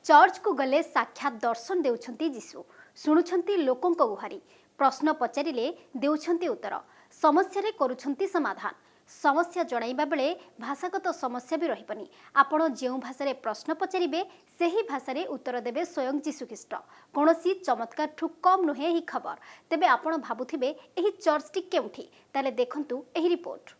Church को गले साक्षात दर्शन देउछंती जीशु शुणुछंती लोकों गुहारी प्रश्न पचारिले देउछंती उत्तर समस्या रे करूछंती समाधान समस्या जणाइबा बेले भाषागत समस्या भी रहिबनी आपण जेउ भाषा प्रश्न पचारिबे सेही भाषा उत्तर देबे स्वयं जीशुख्रीष्ट कोनोसी चमत्कार ठु कम नुहे ही खबर तेबे आपण भाबुथिबे एही चर्चटी केउठी ताले देखंतु एही रिपोर्ट।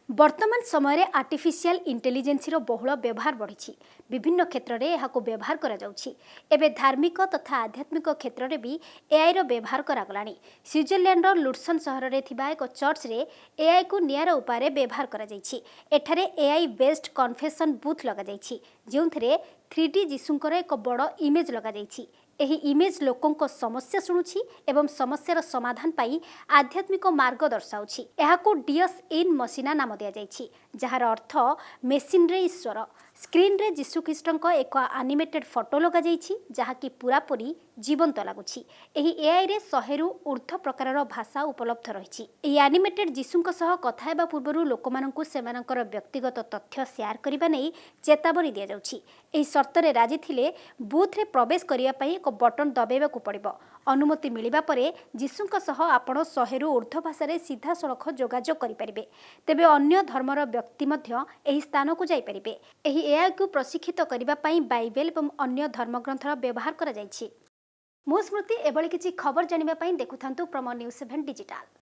वर्तमान समय आर्टिफिशियल इंटेलिजेंसी बहुल व्यवहार बढ़ी विभिन्न क्षेत्र में यह व्यवहार करा जाउछि। एबे धार्मिक तथा आध्यात्मिक क्षेत्र में भी एआई रो व्यवहार करागलानी। स्विट्जरलैंड लुट्सन सहर में थिबा एक चर्च रे एआई को नियार उपाय व्यवहार करा जाइछि। एठारे एआई बेस्ड कन्फेशन बूथ लगा जाइछि जोंथरे 3D जीशुंकर एक बड़ इमेज लगा जाइछि। एही इमेज लोकों समस्या शुणुछि एवं समस्यार समाधान पाई आध्यात्मिक मार्ग दर्शाउछि। एहाको डियस इन मसीना नाम दिया जाइछि जहार अर्थ मेसिन रे ईश्वर। स्क्रीन रे जीशुख्रीष्टक एक एनिमेटेड फोटो लगा जाइछि जहाँकि पूरापूरी जीवंत लगुछि। एही एआई रे 100 रु ऊर्ध्व प्रकारर भाषा उपलब्ध रहिछि। एही एनिमेटेड जीशुंक सह कथा हेबा पूर्वरु लोकमानंकु सेमानकर व्यक्तिगत तथ्य शेयर करिबा नै चेतावनी दिया जाउछि। एही शर्तरे राजी थिले बूथ रे प्रवेश करिया पई एक बटन दबाइबाकू पड़िबो। अनुमति मिलिबा परे जीशुंक सह आपण 100 रु ऊर्ध्व भाषा रे सीधा सड़ख जोगाजोग करि परिबे। तेबे अन्य धर्मर व्यक्ति मध्य एही स्थान को जाई परिबे। एही एआई को प्रशिक्षित करिबा पई बाइबल एवं अन्य धर्मग्रंथर व्यवहार करा जाइछि। मो स्मृति एबळी किछि खबर जानिबा पई देखुथांतु प्रमो न्यूज 7 डिजिटल।